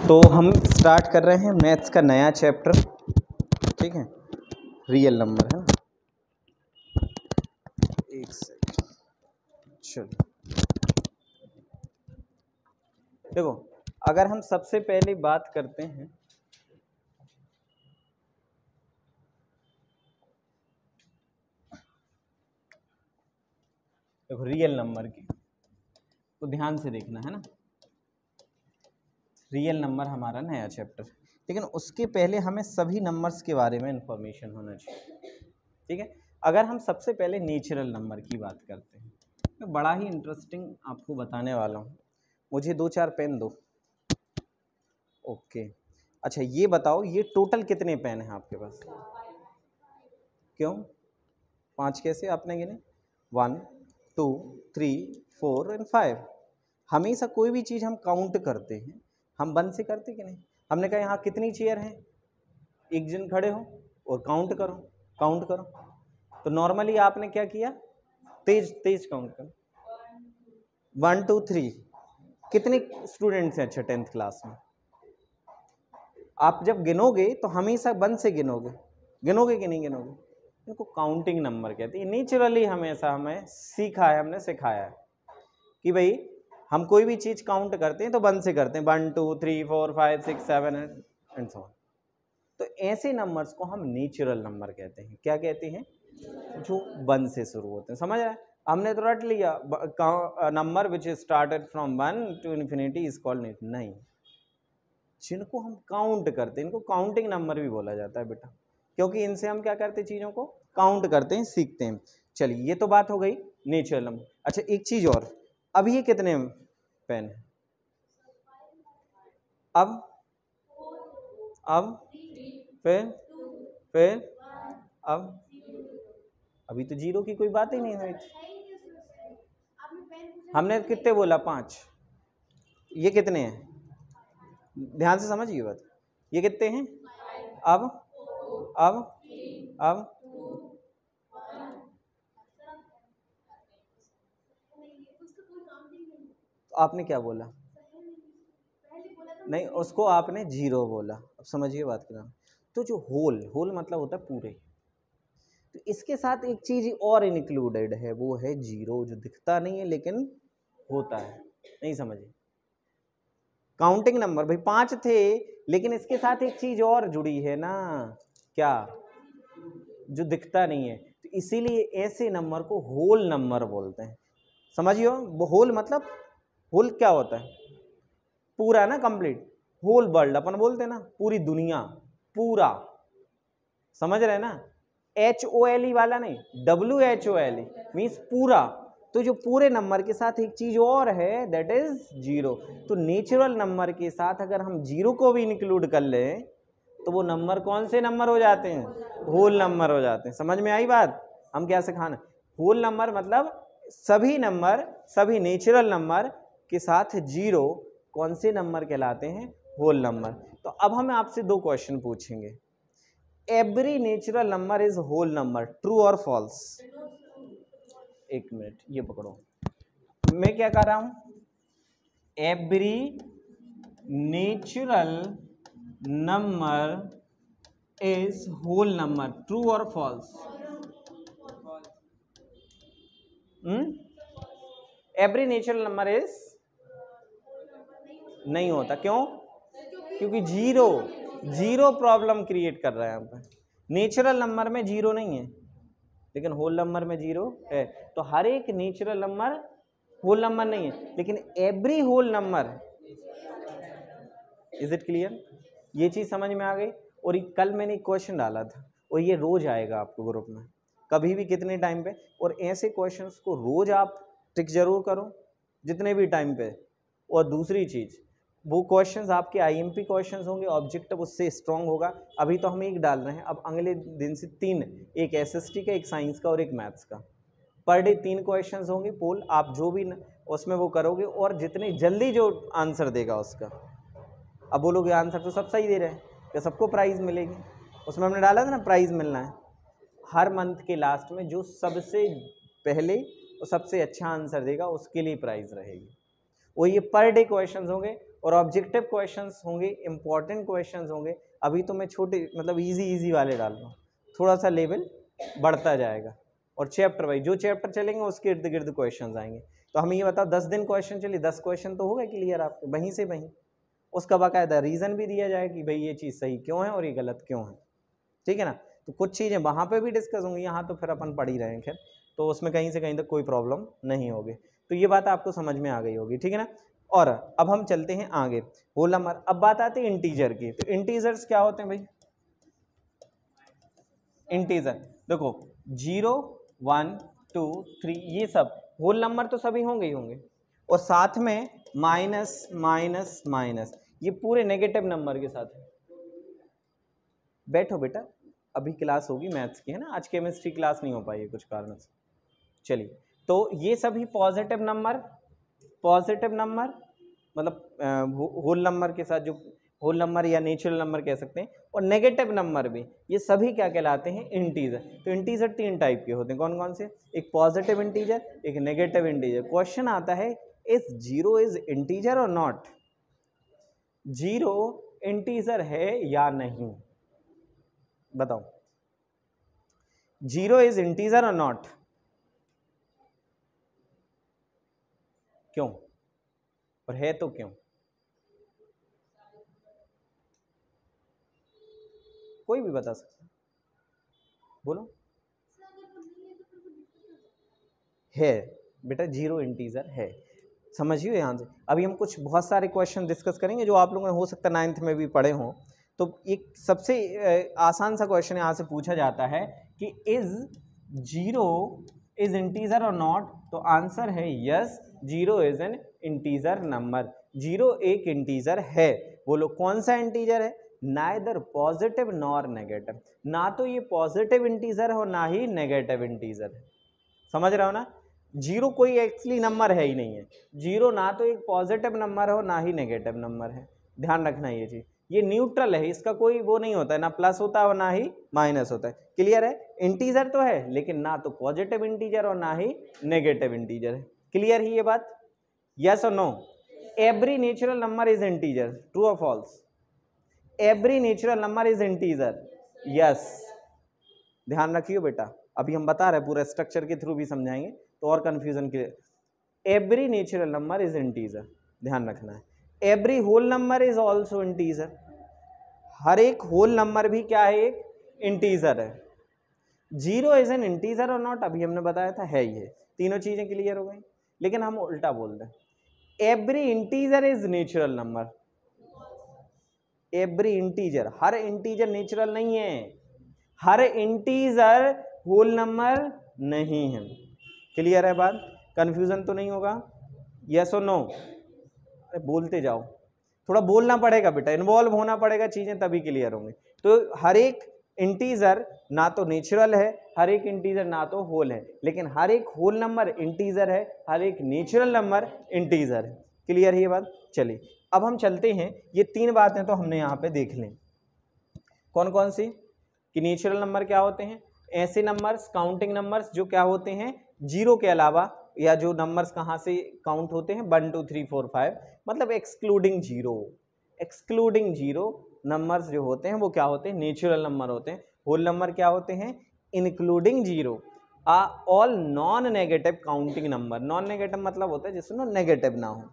तो हम स्टार्ट कर रहे हैं मैथ्स का नया चैप्टर, ठीक है। रियल नंबर है ना। एक सेकंड, चलो देखो, अगर हम सबसे पहले बात करते हैं देखो रियल नंबर की, तो ध्यान से देखना है ना। रियल नंबर हमारा नया चैप्टर, लेकिन उसके पहले हमें सभी नंबर्स के बारे में इंफॉर्मेशन होना चाहिए, ठीक है। अगर हम सबसे पहले नेचुरल नंबर की बात करते हैं, मैं बड़ा ही इंटरेस्टिंग आपको बताने वाला हूँ। मुझे 2-4 पेन दो। ओके, अच्छा ये बताओ, ये टोटल कितने पेन हैं आपके पास? क्यों 5 कैसे आपने गिने? 1 2 3 4 एंड 5। हमेशा कोई भी चीज़ हम काउंट करते हैं, हम 1 से करते कि नहीं? हमने कहा यहाँ कितनी चेयर हैं, एक जन खड़े हो और काउंट करो, काउंट करो। तो नॉर्मली आपने क्या किया, तेज तेज काउंट करो, 1 2 3। कितने स्टूडेंट्स हैं? अच्छा 10th क्लास में। आप जब गिनोगे तो हमेशा 1 से गिनोगे, गिनोगे कि नहीं गिनोगे? इनको काउंटिंग नंबर कहते हैं। नेचुरली हमेशा हमें सीखा है, हमने सिखाया है कि भाई हम कोई भी चीज़ काउंट करते हैं तो 1 से करते हैं, 1 2 3 4 5 6 7 एंड सो ऑन। तो ऐसे नंबर्स को हम नेचुरल नंबर कहते हैं। क्या कहते हैं? जो 1 से शुरू होते हैं। समझ रहे हैं? हमने तो रट लिया, number which is started from 1 to infinity is called natural. नहीं, जिनको हम काउंट करते हैं इनको काउंटिंग नंबर भी बोला जाता है बेटा, क्योंकि इनसे हम क्या करते हैं, चीज़ों को काउंट करते हैं, सीखते हैं। चलिए ये तो बात हो गई नेचुरल नंबर। अच्छा एक चीज़ और, अब ये कितने पेन है? अब फिर अब अभी तो जीरो की कोई बात ही नहीं हुई थी। हमने कितने बोला? 5। ये कितने हैं? ध्यान से समझिए बात। ये कितने हैं? अब अब तो आपने क्या बोला? नहीं, उसको आपने जीरो बोला। अब समझिए बात करना। तो जो होल मतलब होता है पूरे, तो इसके साथ एक चीज और इंक्लूडेड है, वो है जीरो, जो दिखता नहीं है लेकिन होता है। नहीं समझे? काउंटिंग नंबर भाई 5 थे, लेकिन इसके साथ एक चीज और जुड़ी है ना, क्या? जो दिखता नहीं है। तो इसीलिए ऐसे नंबर को होल नंबर बोलते हैं। समझियो, वो होल मतलब, होल क्या होता है? पूरा ना, कंप्लीट। होल वर्ल्ड अपन बोलते हैं ना, पूरी दुनिया, पूरा। समझ रहे ना? HOLE वाला नहीं, WHOLE मीन्स पूरा। तो जो पूरे नंबर के साथ एक चीज और है, दैट इज जीरो। तो नेचुरल नंबर के साथ अगर हम जीरो को भी इंक्लूड कर लें तो वो नंबर कौन से नंबर हो जाते हैं? होल नंबर हो जाते हैं। समझ में आई बात? हम क्या सिखाना? होल नंबर मतलब सभी नंबर, सभी नेचुरल नंबर के साथ जीरो कौन से नंबर कहलाते हैं? Whole number. तो अब हम आपसे 2 क्वेश्चन पूछेंगे। Every natural number is whole number, true और फॉल्स? एक मिनट, ये पकड़ो, मैं क्या कर रहा हूं? Every natural number is whole number, true और false? Every natural number is नहीं होता। क्यों? क्योंकि जीरो प्रॉब्लम क्रिएट कर रहा है यहाँ पर। नेचुरल नंबर में जीरो नहीं है, लेकिन होल नंबर में जीरो है। तो हर एक नेचुरल नंबर होल नंबर नहीं है, लेकिन every whole number. Is it clear? ये चीज समझ में आ गई? और कल मैंने एक क्वेश्चन डाला था, और ये रोज आएगा आपको ग्रुप में, कभी भी कितने टाइम पे। और ऐसे क्वेश्चंस को रोज आप टिक जरूर करो, जितने भी टाइम पे। और दूसरी चीज, वो क्वेश्चंस आपके IMP क्वेश्चंस होंगे, ऑब्जेक्टिव उससे स्ट्रांग होगा। अभी तो हम एक डाल रहे हैं, अब अगले दिन से 3, एक SST का, एक साइंस का और एक मैथ्स का। पर डे 3 क्वेश्चंस होंगे पोल, आप जो भी उसमें वो करोगे, और जितने जल्दी जो आंसर देगा उसका। अब बोलोगे आंसर तो सब सही दे रहे हैं, क्या सबको प्राइज़ मिलेगी? उसमें हमने डाला था ना, प्राइज़ मिलना है हर मंथ के लास्ट में। जो सबसे पहले और सबसे अच्छा आंसर देगा उसके लिए प्राइज़ रहेगी। वो ये पर डे क्वेश्चंस होंगे और ऑब्जेक्टिव क्वेश्चंस होंगे, इंपॉर्टेंट क्वेश्चंस होंगे। अभी तो मैं छोटे मतलब इजी वाले डाल रहा हूँ, थोड़ा सा लेवल बढ़ता जाएगा और चैप्टर वाइज जो चैप्टर चलेंगे उसके इर्द गिर्द क्वेश्चन आएंगे। तो हमें ये बताओ 10 दिन क्वेश्चन चलिए, 10 क्वेश्चन तो हो गए क्लियर आपके वहीं से वहीं, उसका बाकायदा रीज़न भी दिया जाए कि भाई ये चीज़ सही क्यों है और ये गलत क्यों है, ठीक है ना। तो कुछ चीज़ें वहाँ पे भी डिस्कस होंगी, यहाँ तो फिर अपन पढ़ ही रहे हैं खैर, तो उसमें कहीं से कहीं तक कोई प्रॉब्लम नहीं होगी। तो ये बात आपको समझ में आ गई होगी, ठीक है ना। और अब हम चलते हैं आगे, होल नंबर। अब बात आती है इंटीजर की। तो इंटीजर्स क्या होते हैं भाई? इंटीजर देखो 0 1 2 3 ये सब होल नंबर तो सभी होंगे ही होंगे, और साथ में माइनस माइनस माइनस, ये पूरे नेगेटिव नंबर के साथ है। बैठो बेटा, अभी क्लास होगी मैथ्स की, है ना, आज केमिस्ट्री क्लास नहीं हो पाई है कुछ कारण से। चलिए, तो ये सभी पॉजिटिव नंबर मतलब होल नंबर के साथ, जो होल नंबर या नेचुरल नंबर कह सकते हैं, और नेगेटिव नंबर भी, ये सभी क्या कहलाते हैं? इंटीजर। तो इंटीजर 3 टाइप के होते हैं, कौन कौन से? एक पॉजिटिव इंटीजर, एक नेगेटिव इंटीजर। क्वेश्चन आता है इज 0 इज इंटीजर और नॉट? 0 इंटीजर है या नहीं, बताओ। 0 इज इंटीजर और नॉट? क्यों, और है तो क्यों? कोई भी बता सकता, बोलो। है बेटा, 0 इंटीजर है, समझिए यहाँ से। अभी हम कुछ बहुत सारे क्वेश्चन डिस्कस करेंगे जो आप लोगों ने हो सकता है 9th में भी पढ़े हों। तो एक सबसे आसान सा क्वेश्चन यहाँ से पूछा जाता है कि इज 0 इज इंटीजर और नॉट? तो आंसर है yes, 0 is an integer number. 0 एक इंटीजर है। बोलो कौन सा इंटीजर है? नाइदर पॉजिटिव नॉर नेगेटिव, ना तो ये पॉजिटिव इंटीजर है और ना ही नेगेटिव इंटीजर है। समझ रहे हो ना? 0 कोई एक्चुअली नंबर है ही नहीं है। 0 ना तो एक पॉजिटिव नंबर है और ना ही नेगेटिव नंबर है, ध्यान रखना ये चीज। ये न्यूट्रल है, इसका कोई वो नहीं होता है, ना प्लस होता है और ना ही माइनस होता है। क्लियर है? इंटीजर तो है लेकिन ना तो पॉजिटिव इंटीजर और ना ही नेगेटिव इंटीजर है। क्लियर ही ये बात? यस और no? Every natural number is integer, true और false? Every natural number is integer, yes. ध्यान रखियो बेटा, अभी हम बता रहे हैं, पूरा स्ट्रक्चर के थ्रू भी समझाएंगे तो और कंफ्यूजन के। Every natural number is integer, ध्यान रखना है। Every whole number is also integer, हर एक होल नंबर भी क्या है? एक इंटीजर है। 0 इज एन इंटीजर और नॉट? अभी हमने बताया था है ही है। तीनों चीजें क्लियर हो गई। लेकिन हम उल्टा बोल रहे हैं, every integer is natural number. Every integer, her integer natural नहीं है, हर इंटीजर होल नंबर नहीं है। क्लियर है बात? कंफ्यूजन तो नहीं होगा? यस और नो? अरे बोलते जाओ, थोड़ा बोलना पड़ेगा बेटा, इन्वॉल्व होना पड़ेगा, चीजें तभी क्लियर होंगी। तो हर एक इंटीजर ना तो नेचुरल है, हर एक इंटीजर ना तो होल है, लेकिन हर एक होल नंबर इंटीजर है, हर एक नेचुरल नंबर इंटीजर है। क्लियर है ये बात? चलिए अब हम चलते हैं, ये 3 बातें तो हमने यहाँ पे देख लें। कौन कौन सी? कि नेचुरल नंबर क्या होते हैं? ऐसे नंबर्स, काउंटिंग नंबर्स जो क्या होते हैं 0 के अलावा, या जो नंबर्स कहाँ से काउंट होते हैं 1 2 3 4 5, मतलब एक्सक्लूडिंग 0। एक्सक्लूडिंग 0 नंबर्स जो होते हैं वो क्या होते हैं? नेचुरल नंबर होते हैं। होल नंबर क्या होते हैं? Including 0 all non negative counting number. Non negative मतलब होता है जिसमें नेगेटिव ना हो।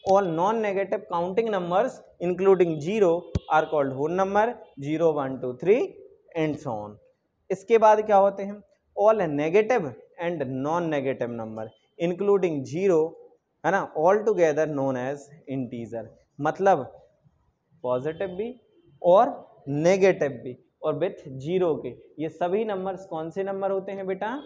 All non-negative counting numbers including 0 are called whole number, 0 1 2 3 and so on. इसके बाद क्या होते हैं? All negative and non-negative number including 0, है ना, all together known as integer। मतलब पॉजिटिव भी और नेगेटिव भी और विथ 0 के, ये सभी नंबर्स कौन से नंबर होते हैं बेटा?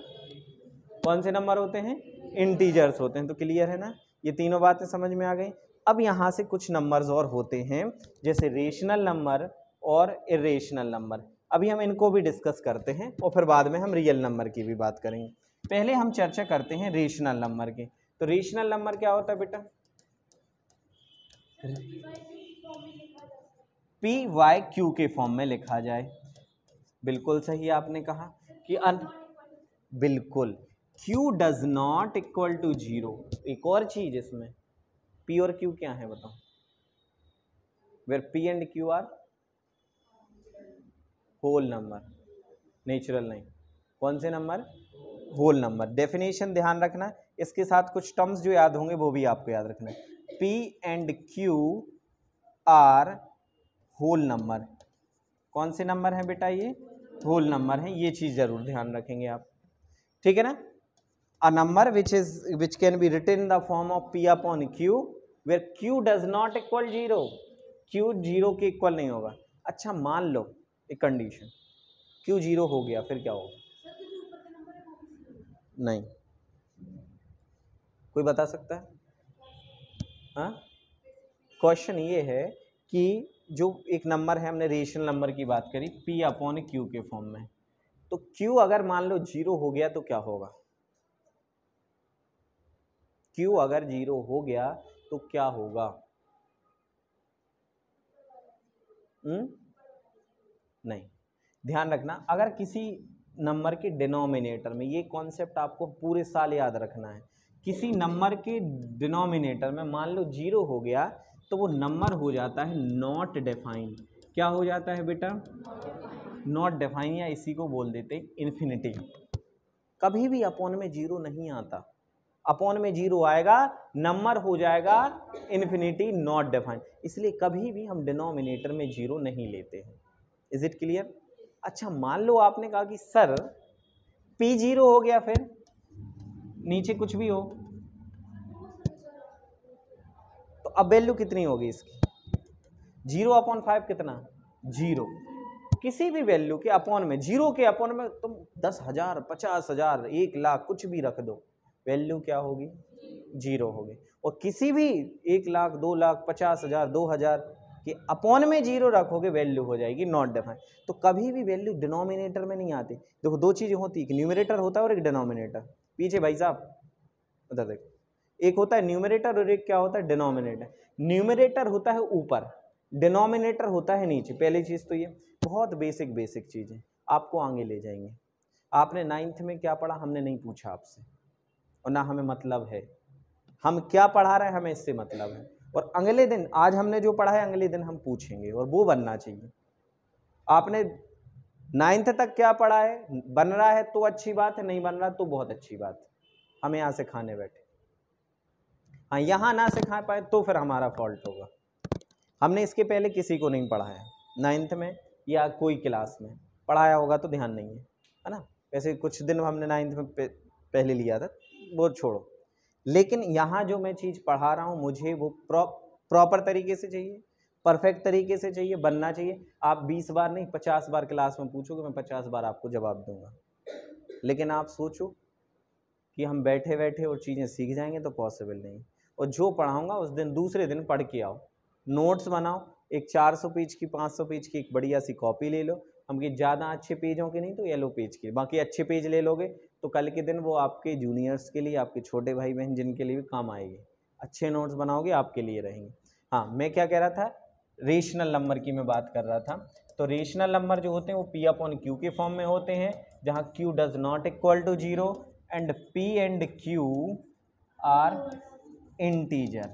कौन से नंबर होते हैं? इंटीजर्स होते हैं। तो क्लियर है ना? ये तीनों बातें समझ में आ गई। अब यहाँ से कुछ नंबर्स और होते हैं, जैसे रेशनल नंबर और इरेशनल नंबर। अभी हम इनको भी डिस्कस करते हैं और फिर बाद में हम रियल नंबर की भी बात करेंगे। पहले हम चर्चा करते हैं रेशनल नंबर की। तो रेशनल नंबर क्या होता है बेटा? PYQ के फॉर्म में लिखा जाए। बिल्कुल सही आपने कहा कि बिल्कुल Q does not equal to 0। एक और चीज इसमें, पी और क्यू क्या है बताओ? Where P and Q are whole number, natural नहीं। कौन से नंबर? Whole number. डेफिनेशन ध्यान रखना, इसके साथ कुछ टर्म्स जो याद होंगे वो भी आपको याद रखना है। P and Q are whole number. कौन से नंबर हैं बेटा? ये होल नंबर हैं, ये चीज जरूर ध्यान रखेंगे आप, ठीक है ना। A number which can be written in the form of P upon Q where Q does not equal zero, Q zero के इक्वल नहीं होगा। अच्छा मान लो एक कंडीशन, क्यू जीरो हो गया, फिर क्या होगा? नहीं, कोई बता सकता है? हाँ, क्वेश्चन ये है कि जो एक नंबर है, हमने रेशनल नंबर की बात करी, p अपॉन क्यू के फॉर्म में, तो q अगर मान लो जीरो हो गया तो क्या होगा? q अगर जीरो हो गया तो क्या होगा? नहीं, ध्यान रखना, अगर किसी नंबर के डिनोमिनेटर में, ये कॉन्सेप्ट आपको पूरे साल याद रखना है, किसी नंबर के डिनोमिनेटर में मान लो जीरो हो गया तो वो नंबर हो जाता है नॉट डिफाइन। क्या हो जाता है बेटा? नॉट डिफाइन, या इसी को बोल देते इन्फिनिटी। कभी भी अपॉन में जीरो नहीं आता, अपॉन में जीरो आएगा नंबर हो जाएगा इन्फिनिटी, नॉट डिफाइन। इसलिए कभी भी हम डिनोमिनेटर में जीरो नहीं लेते हैं। Is it clear? अच्छा मान लो आपने कहा कि सर p जीरो हो गया, फिर नीचे कुछ भी हो तो अब वैल्यू कितनी होगी इसकी? जीरो अपॉन 5 कितना? जीरो। किसी भी वैल्यू के अपॉन में, जीरो के अपॉन में तुम 10,000 50,000 1,00,000 कुछ भी रख दो, वैल्यू क्या होगी? जीरो होगी। और किसी भी 1,00,000 2,00,000 50,000 2,000 के अपॉन में जीरो रखोगे, वैल्यू हो जाएगी नॉट डिफाइन। तो कभी भी वैल्यू डिनोमिनेटर में नहीं आती। देखो दो चीजें होती, एक न्यूमरेटर होता है और एक डिनोमिनेटर। पीछे भाई साहब उधर देखो, एक होता है न्यूमरेटर और एक क्या होता है? डिनोमिनेटर। न्यूमरेटर होता है ऊपर, डिनोमिनेटर होता है नीचे। पहली चीज तो ये बहुत बेसिक चीज है, आपको आगे ले जाएंगे। आपने 9th में क्या पढ़ा हमने नहीं पूछा आपसे, और ना हमें मतलब है, हम क्या पढ़ा रहे हैं हमें इससे मतलब है। और अगले दिन आज हमने जो पढ़ा है अगले दिन हम पूछेंगे, और वो बनना चाहिए। आपने 9th तक क्या पढ़ा है, बन रहा है तो अच्छी बात है, नहीं बन रहा तो बहुत अच्छी बात है, हम यहाँ से खाने बैठे। हाँ, यहाँ ना सिखा पाए तो फिर हमारा फॉल्ट होगा। हमने इसके पहले किसी को नहीं पढ़ाया 9th में, या कोई क्लास में पढ़ाया होगा तो ध्यान नहीं है ना। वैसे कुछ दिन हमने 9th में पहले लिया था, वो छोड़ो। लेकिन यहाँ जो मैं चीज़ पढ़ा रहा हूँ मुझे वो प्रॉपर तरीके से चाहिए, परफेक्ट तरीके से चाहिए, बनना चाहिए। आप 20 बार नहीं 50 बार क्लास में पूछोगे, मैं 50 बार आपको जवाब दूंगा। लेकिन आप सोचो कि हम बैठे बैठे और चीज़ें सीख जाएंगे तो पॉसिबल नहीं। और जो पढ़ाऊँगा उस दिन दूसरे दिन पढ़ के आओ, नोट्स बनाओ, एक 400 पेज की 500 पेज की एक बढ़िया सी कॉपी ले लो, हम कि ज़्यादा अच्छे पेजों की नहीं तो येलो पेज की, बाकी अच्छे पेज ले लोगे तो कल के दिन वो आपके जूनियर्स के लिए, आपके छोटे भाई बहन जिनके लिए भी काम आएगी। अच्छे नोट्स बनाओगे आपके लिए रहेंगे। हाँ, मैं क्या कह रहा था, रेशनल नंबर की मैं बात कर रहा था। तो रेशनल नंबर जो होते हैं वो पी अपॉन क्यू के फॉर्म में होते हैं, जहाँ Q does not equal to zero and p and q are integer.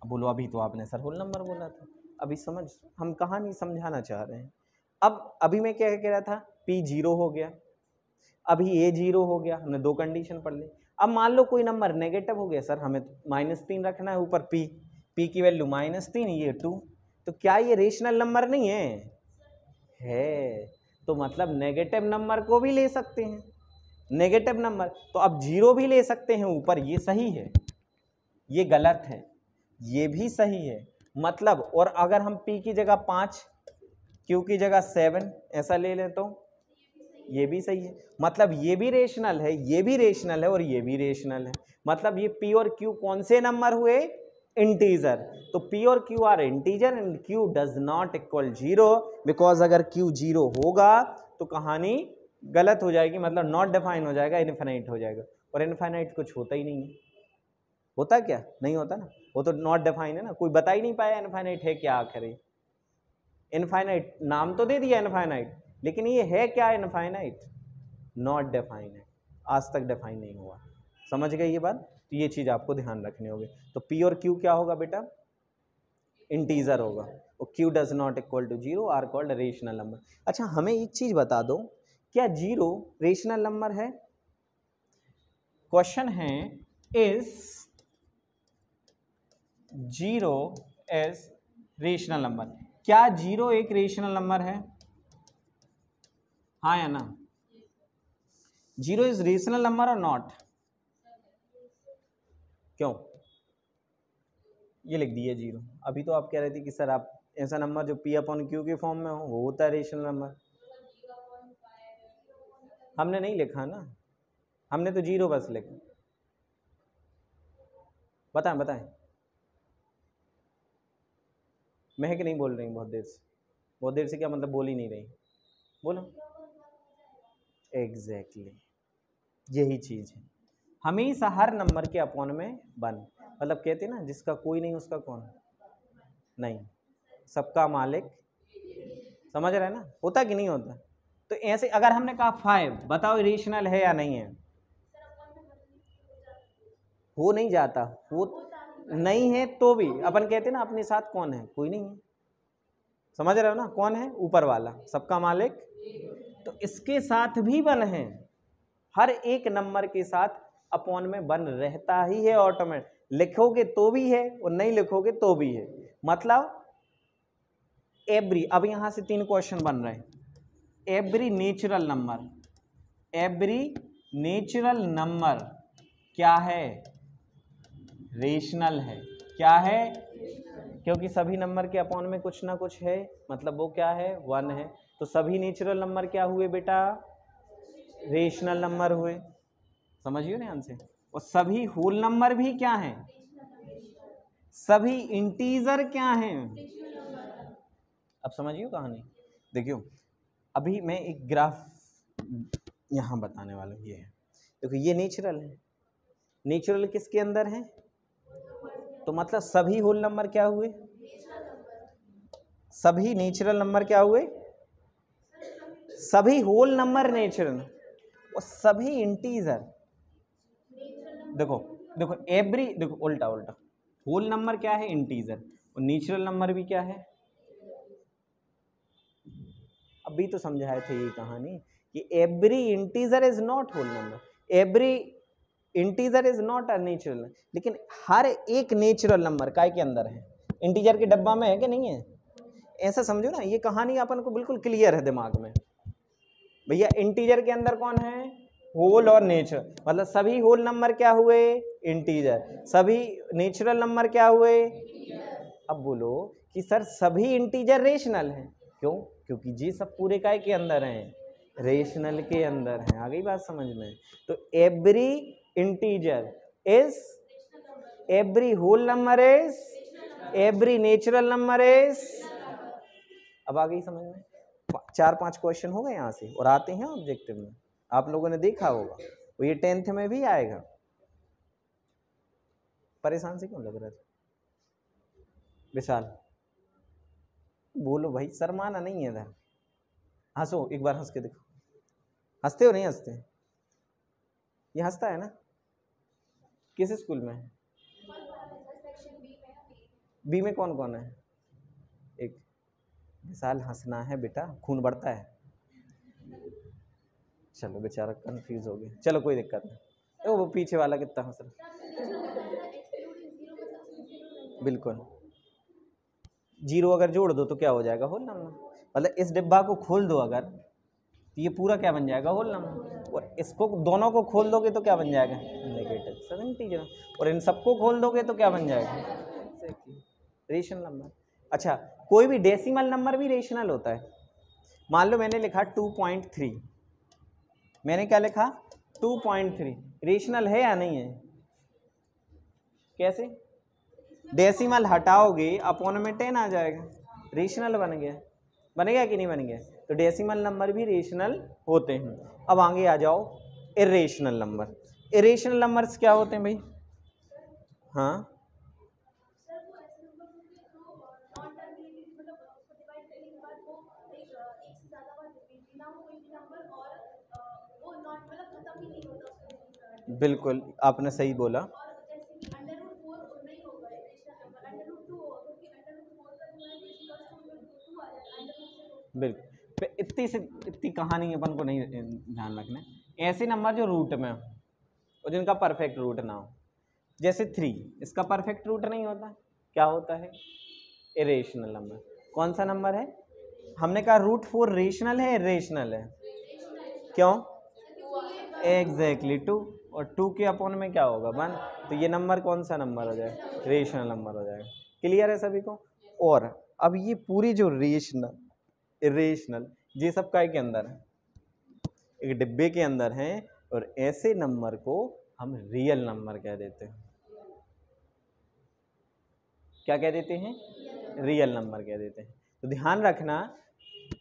अब बोलो अभी तो आपने सर होल नंबर बोला था, अभी समझ, हम कहानी समझाना चाह रहे हैं। अब अभी मैं क्या कह रहा था, p जीरो हो गया, अभी a जीरो हो गया, हमने दो कंडीशन पढ़ ली। अब मान लो कोई नंबर नेगेटिव हो गया, सर हमें -3 रखना है ऊपर, p की वैल्यू -3, ये 2, तो क्या ये रेशनल नंबर नहीं है? तो मतलब नेगेटिव नंबर को भी ले सकते हैं, नेगेटिव नंबर, तो अब जीरो भी ले सकते हैं ऊपर, ये सही है, ये गलत है, ये भी सही है। मतलब, और अगर हम p की जगह 5 q की जगह 7 ऐसा ले लें तो ये भी सही है। मतलब ये भी रेशनल है, ये भी रेशनल है, और ये भी रेशनल है। मतलब ये p और q कौन से नंबर हुए? इंटीजर। तो p और q are integer and q does not equal zero, because अगर q जीरो होगा तो कहानी गलत हो जाएगी, मतलब नॉट डिफाइन हो जाएगा, इनफाइनाइट हो जाएगा। और इनफाइनाइट कुछ होता ही नहीं है, होता क्या? नहीं होता ना, वो तो नॉट डिफाइन है ना, कोई बता ही नहीं पाया इनफाइनाइट है क्या आखिर। इनफाइनाइट नाम तो दे दिया इनफाइनाइट, लेकिन ये है क्या इनफाइनाइट? नॉट डिफाइन है, आज तक डिफाइन नहीं हुआ। समझ गए ये बात? तो ये चीज़ आपको ध्यान रखनी होगी। तो P और Q क्या होगा बेटा? इंटीजर होगा, और Q does not equal to 0 are called rational number. अच्छा हमें एक चीज़ बता दो, क्या 0 रेशनल नंबर है? क्वेश्चन है इज 0 एज रेशनल नंबर। क्या 0 एक रेशनल नंबर है? हाँ या ना? 0 इज रेशनल नंबर और नॉट? क्यों? ये लिख दिया 0। अभी तो आप कह रहे थे कि सर आप ऐसा नंबर जो P अपॉन Q के फॉर्म में हो वो होता है रेशनल नंबर। हमने नहीं लिखा ना, हमने तो 0 बस लिखा। बताएं बताएं। महक नहीं बोल रही बहुत देर से। बहुत देर से क्या मतलब बोल ही नहीं रही? बोलो। एग्जैक्टली यही चीज है, हमेशा हर नंबर के अपॉन में 1। मतलब कहते हैं ना जिसका कोई नहीं उसका कौन नहीं, सबका मालिक। समझ रहे हैं ना? होता कि नहीं होता? तो ऐसे अगर हमने कहा 5, बताओ रेशनल है या नहीं है? हो नहीं जाता, हो नहीं है तो भी अपन कहते हैं ना अपने साथ कौन है? कोई नहीं है। समझ रहे हो ना? कौन है? ऊपर वाला, सबका मालिक। तो इसके साथ भी 1 है, हर एक नंबर के साथ अपॉन में 1 रहता ही है ऑटोमेटिक। लिखोगे तो भी है और नहीं लिखोगे तो भी है। मतलब एवरी, अब यहां से 3 क्वेश्चन बन रहे हैं। Every natural number, every natural number क्या है? रेशनल है। क्या है? क्योंकि सभी नंबर के अपॉन में कुछ ना कुछ है, मतलब वो क्या है? 1 है। तो सभी नेचुरल नंबर क्या हुए बेटा? रेशनल नंबर हुए। समझिए ना ध्यान से। और सभी होल नंबर भी क्या हैं? सभी इंटीजर क्या हैं? अब समझिए कहानी। देखियो अभी मैं एक ग्राफ यहां बताने वाला हूं। ये है, देखो ये नेचुरल है। नेचुरल किसके अंदर है? तो मतलब सभी होल नंबर क्या हुए? सभी नेचुरल नंबर क्या हुए? सभी होल नंबर नेचुरल, और सभी इंटीजर। देखो देखो एवरी, देखो उल्टा उल्टा, होल नंबर क्या है? इंटीजर, और नेचुरल नंबर भी क्या है? अभी तो समझाए थे ये कहानी कि every integer is not whole number, every integer is not a natural. लेकिन हर एक नेचुरल नंबर काय के अंदर है? इंटीजर के डब्बा में है कि नहीं है? ऐसा समझो ना, ये कहानी अपन को बिल्कुल क्लियर है दिमाग में। भैया इंटीजर के अंदर कौन है? होल और नेचुरल। मतलब सभी होल नंबर क्या हुए? इंटीजर। सभी नेचुरल नंबर क्या हुए? अब बोलो कि सर सभी इंटीजर रेशनल हैं। क्यों? क्योंकि जी सब पूरे काय के अंदर हैं? रेशनल के अंदर हैं। आ गई बात समझ में? तो every integer is, every whole number is, every natural number is. अब आ गई समझ में? 4-5 क्वेश्चन हो गए यहाँ से, और आते हैं ऑब्जेक्टिव में। आप लोगों ने देखा होगा, वो ये 10th में भी आएगा। परेशान से क्यों लग रहा था विशाल? बोलो भाई, शर्माना नहीं है इधर। हंसो, एक बार हंस के देखो। हंसते हो नहीं हंसते? ये हंसता है ना? किस स्कूल में है? बी में कौन कौन है? एक विशाल। हंसना है बेटा, खून बढ़ता है। चलो बेचारा कंफ्यूज हो गया, चलो कोई दिक्कत नहीं। वो पीछे वाला कितना हंस रहा। बिल्कुल, 0 अगर जोड़ दो तो क्या हो जाएगा? Whole number. मतलब इस डिब्बा को खोल दो अगर, तो ये पूरा क्या बन जाएगा? Whole number. और इसको दोनों को खोल दोगे तो क्या बन जाएगा? नेगेटिव। सब इंटीजर। और इन सबको खोल दोगे तो क्या बन जाएगा? Rational number. अच्छा, कोई भी डेसिमल नंबर भी रेशनल होता है। मान लो मैंने लिखा 2.3, मैंने क्या लिखा? 2.3। रेशनल है या नहीं है? कैसे? डेसिमल हटाओगे अपॉन में 10 आ जाएगा, रेशनल बन गया। बनेगा कि नहीं बन गया? तो डेसिमल नंबर भी रेशनल होते हैं। अब आगे आ जाओ, इरेशनल नंबर। इरेशनल नंबर्स क्या होते हैं भाई? हाँ, बिल्कुल आपने सही बोला। बिल्कुल। इतनी कहानी अपन को नहीं ध्यान रखना। ऐसे नंबर जो रूट में हो और जिनका परफेक्ट रूट ना हो, जैसे 3, इसका परफेक्ट रूट नहीं होता, क्या होता है? Irrational number. कौन सा नंबर है? हमने कहा रूट 4 रेशनल है, इरेशनल है? क्यों? एग्जैक्टली 2, और 2 के अपॉन में क्या होगा? 1। तो ये नंबर कौन सा नंबर हो जाएगा? रेशनल नंबर हो जाएगा। क्लियर है सभी को? और अब ये पूरी जो रेशनल, इरेशनल, ये सब काय के अंदर है? एक डिब्बे के अंदर हैं, और ऐसे नंबर को हम रियल नंबर कह देते हैं। क्या कह देते हैं? रियल नंबर कह देते हैं। तो ध्यान रखना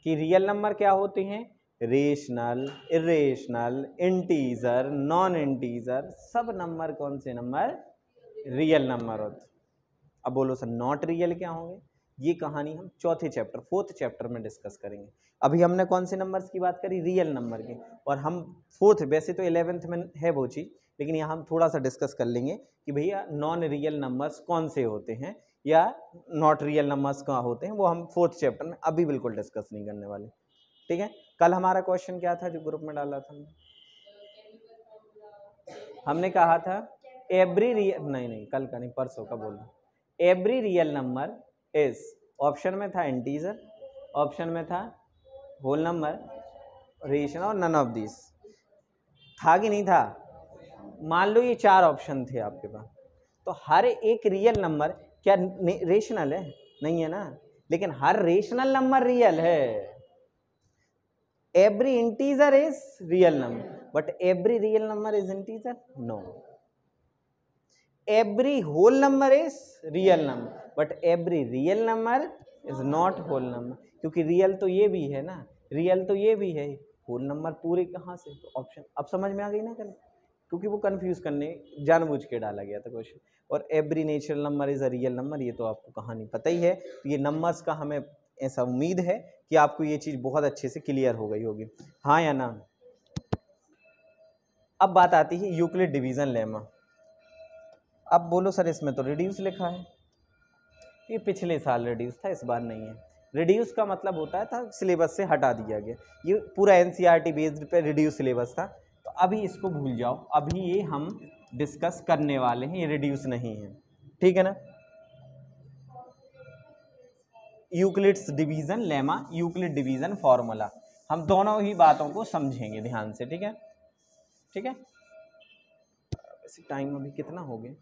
कि रियल नंबर क्या होते हैं? Rational, irrational, integer, non integer, सब नंबर कौन से नंबर? रियल नंबर होते। अब बोलो सर नॉट रियल क्या होंगे? ये कहानी हम चौथे चैप्टर, 4th चैप्टर में डिस्कस करेंगे। अभी हमने कौन से नंबर्स की बात करी? रियल नंबर की। और हम 4th, वैसे तो 11th में है वो चीज़, लेकिन यहाँ हम थोड़ा सा डिस्कस कर लेंगे कि भैया नॉन रियल नंबर्स कौन से होते हैं या नॉट रियल नंबर्स कहाँ होते हैं, वो हम 4th चैप्टर में अभी बिल्कुल डिस्कस नहीं करने वाले। ठीक है? कल हमारा क्वेश्चन क्या था जो ग्रुप में डाला था? हमने कहा था एवरी रियल, नहीं कल का नहीं, परसों का बोल रहा, every real number is, option में था इंटीजर, ऑप्शन में था होल नंबर, रेशनल, और नन ऑफ दिस। था कि नहीं था? मान लो ये 4 ऑप्शन थे आपके पास, तो हर एक रियल नंबर क्या रेशनल है? नहीं है ना, लेकिन हर रेशनल नंबर रियल है। Every integer is real number, but every real number is integer? No. Every whole number is real number, but every real number is not whole number, क्योंकि real तो ये भी है ना, रियल तो ये भी है, होल नंबर पूरे कहाँ से? तो ऑप्शन अब समझ में आ गई ना कल, क्योंकि वो कंफ्यूज करने जानबूझ के डाला गया था क्वेश्चन। और every natural number is a real number, ये तो आपको कहानी पता ही है। तो ये नंबर्स का हमें ऐसा उम्मीद है कि आपको ये चीज़ बहुत अच्छे से क्लियर हो गई होगी, हाँ या ना? अब बात आती है यूक्लिड डिवीजन लेमा। अब बोलो सर इसमें तो रिड्यूस लिखा है, ये पिछले साल रिड्यूस था, इस बार नहीं है। रिड्यूस का मतलब होता है था सिलेबस से हटा दिया गया, ये पूरा एनसीईआरटी बेस्ड पे रिड्यूस सिलेबस था, तो अभी इसको भूल जाओ, अभी ये हम डिस्कस करने वाले हैं, ये रिड्यूस नहीं है, ठीक है ना? Euclid's division lemma, Euclid division formula, हम दोनों ही बातों को समझेंगे ध्यान से, ठीक है? ठीक है, टाइम अभी कितना हो गया?